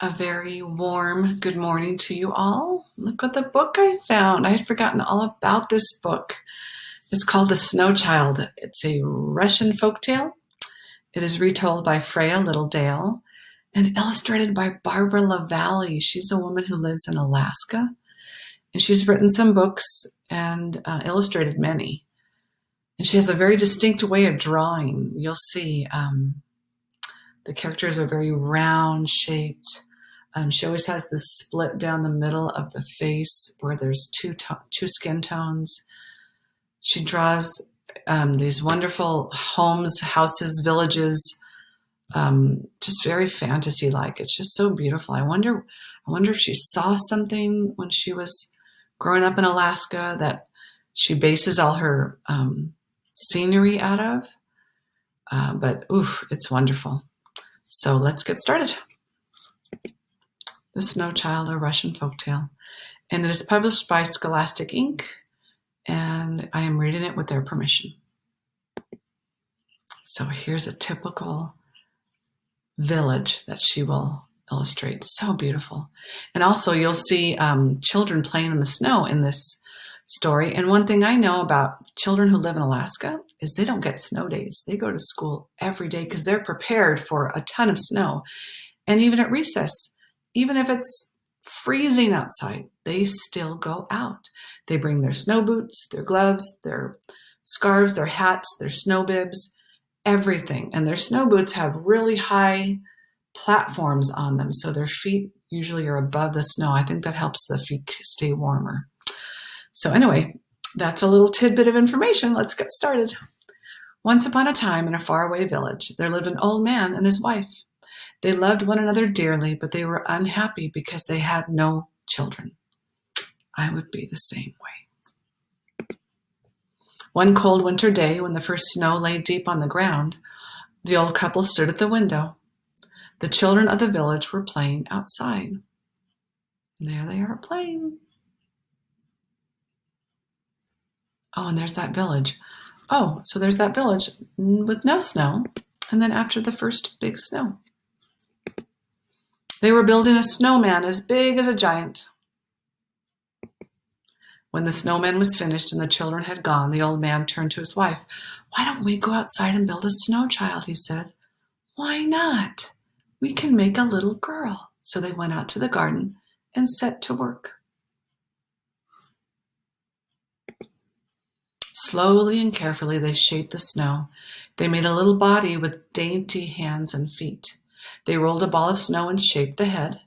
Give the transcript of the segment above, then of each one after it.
A very warm good morning to you all. Look what the book I found. I had forgotten all about this book. It's called The Snow Child. It's a Russian folktale. It is retold by Freya Littledale and illustrated by Barbara Lavalee. She's a woman who lives in Alaska, and she's written some books and illustrated many. And she has a very distinct way of drawing. You'll see the characters are very round shaped. She always has this split down the middle of the face where there's two skin tones. She draws these wonderful homes, houses, villages, just very fantasy-like. It's just so beautiful. I wonder if she saw something when she was growing up in Alaska that she bases all her scenery out of. But oof, it's wonderful. So let's get started. The Snow Child, a Russian folktale. And it is published by Scholastic Inc. And I am reading it with their permission. So here's a typical village that she will illustrate. So beautiful. And also you'll see children playing in the snow in this story. And one thing I know about children who live in Alaska is they don't get snow days. They go to school every day because they're prepared for a ton of snow. And even at recess, even if it's freezing outside, they still go out. They bring their snow boots, their gloves, their scarves, their hats, their snow bibs, everything. And their snow boots have really high platforms on them, so their feet usually are above the snow. I think that helps the feet stay warmer. So anyway, that's a little tidbit of information. Let's get started. Once upon a time in a faraway village, there lived an old man and his wife. They loved one another dearly, but they were unhappy because they had no children. I would be the same way. One cold winter day, when the first snow lay deep on the ground, the old couple stood at the window. The children of the village were playing outside. There they are playing. Oh, and there's that village. Oh, so there's that village with no snow, and then after the first big snow. They were building a snowman as big as a giant. When the snowman was finished and the children had gone, the old man turned to his wife. "Why don't we go outside and build a snow child?" he said. "Why not? We can make a little girl." So they went out to the garden and set to work. Slowly and carefully they shaped the snow. They made a little body with dainty hands and feet. They rolled a ball of snow and shaped the head.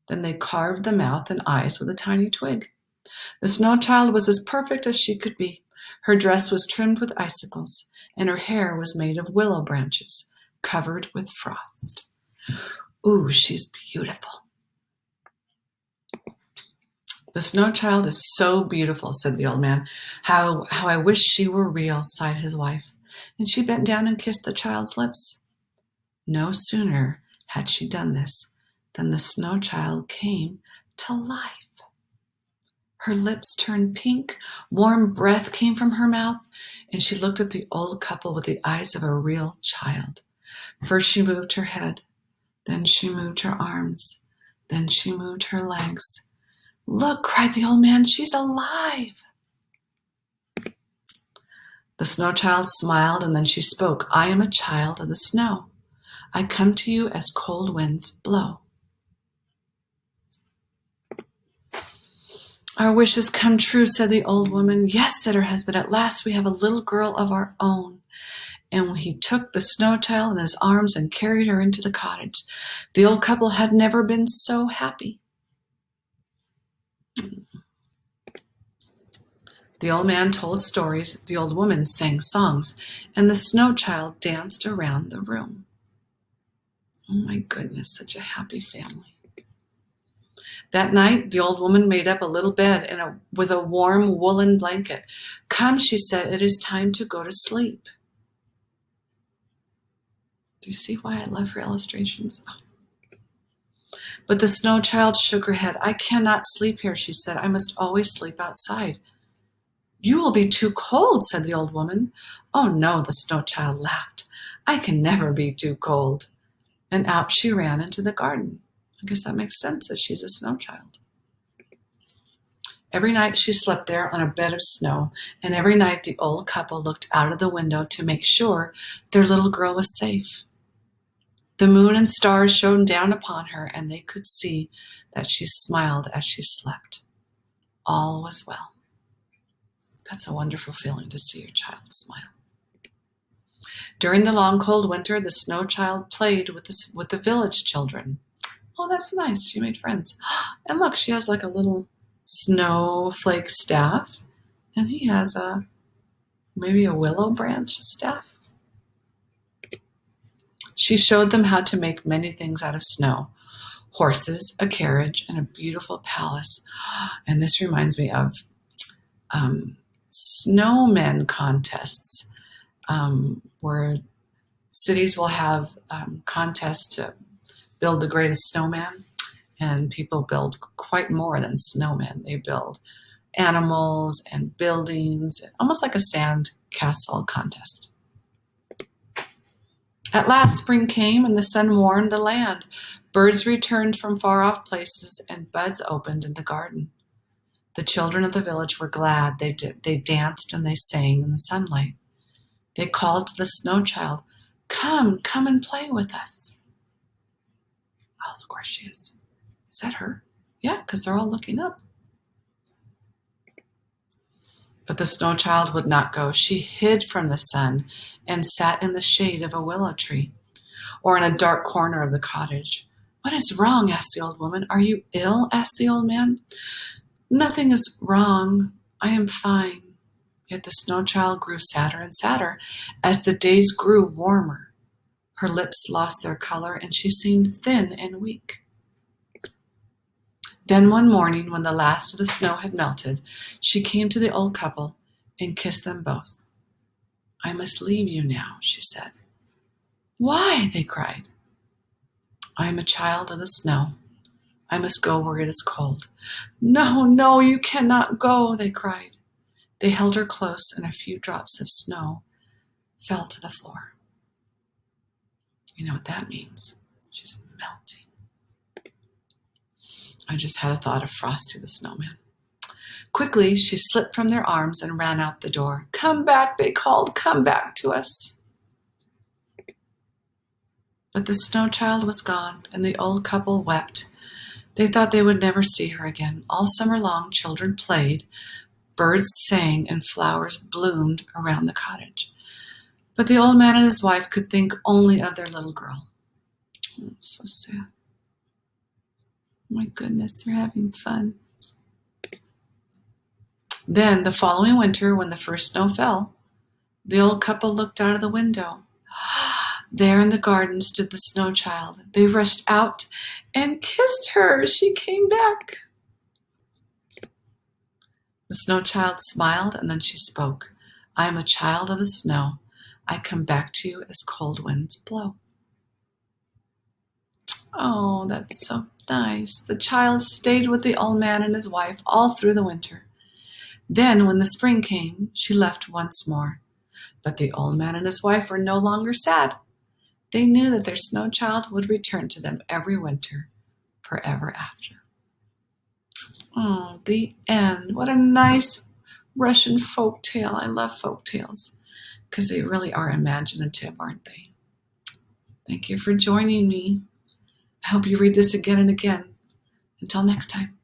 Then they carved the mouth and eyes with a tiny twig. The snow child was as perfect as she could be. Her dress was trimmed with icicles, and her hair was made of willow branches, covered with frost. Ooh, she's beautiful. "The snow child is so beautiful," said the old man. How I wish she were real," sighed his wife, and she bent down and kissed the child's lips. No sooner had she done this than the snow child came to life. Her lips turned pink, warm breath came from her mouth, and she looked at the old couple with the eyes of a real child. First she moved her head, then she moved her arms, then she moved her legs. "Look," cried the old man, "she's alive." The snow child smiled, and then she spoke. "I am a child of the snow. I come to you as cold winds blow." "Our wish has come true," said the old woman. "Yes," said her husband, "at last we have a little girl of our own." And he took the snow child in his arms and carried her into the cottage. The old couple had never been so happy. The old man told stories, the old woman sang songs, and the snow child danced around the room. Oh my goodness, such a happy family. That night, the old woman made up a little bed with a warm woolen blanket. "Come," she said, "it is time to go to sleep." Do you see why I love her illustrations? But the snow child shook her head. "I cannot sleep here," she said. "I must always sleep outside." "You will be too cold," said the old woman. "Oh no," the snow child laughed. "I can never be too cold." And out she ran into the garden. I guess that makes sense as she's a snow child. Every night she slept there on a bed of snow, and every night the old couple looked out of the window to make sure their little girl was safe. The moon and stars shone down upon her, and they could see that she smiled as she slept. All was well. That's a wonderful feeling to see your child smile. During the long cold winter, the snow child played with the village children. Oh, that's nice. She made friends. And look, she has like a little snowflake staff, and he has maybe a willow branch staff. She showed them how to make many things out of snow: horses, a carriage, and a beautiful palace. And this reminds me of snowmen contests, where cities will have contests to build the greatest snowman. And people build quite more than snowmen. They build animals and buildings, almost like a sand castle contest. At last spring came and the sun warmed the land. Birds returned from far off places and buds opened in the garden. The children of the village were glad. They danced and they sang in the sunlight. They called to the snow child, come and play with us. Oh, look where she is. Is that her? Yeah, because they're all looking up. But the snow child would not go. She hid from the sun and sat in the shade of a willow tree or in a dark corner of the cottage. What is wrong? Asked the old woman. Are you ill? Asked the old man. Nothing is wrong. I am fine. Yet the snow child grew sadder and sadder as the days grew warmer. Her lips lost their color and she seemed thin and weak. Then one morning, when the last of the snow had melted, she came to the old couple and kissed them both. I must leave you now, she said. Why? They cried. I am a child of the snow. I must go where it is cold. No, you cannot go, they cried. They held her close, and a few drops of snow fell to the floor. You know what that means? She's melting. I just had a thought of Frosty the Snowman. Quickly, she slipped from their arms and ran out the door. Come back, they called. Come back to us. But the snow child was gone, and the old couple wept. They thought they would never see her again. All summer long, children played, birds sang, and flowers bloomed around the cottage. But the old man and his wife could think only of their little girl. Oh, so sad. My goodness, they're having fun. Then, the following winter, when the first snow fell, the old couple looked out of the window. There in the garden stood the snow child. They rushed out and kissed her. She came back. The snow child smiled, and then she spoke. I am a child of the snow. I come back to you as cold winds blow. Oh, that's so nice. The child stayed with the old man and his wife all through the winter. Then, when the spring came, she left once more. But the old man and his wife were no longer sad. They knew that their snow child would return to them every winter, forever after. Oh, the end. What a nice Russian folk tale. I love folk tales because they really are imaginative, aren't they? Thank you for joining me. I hope you read this again and again. Until next time.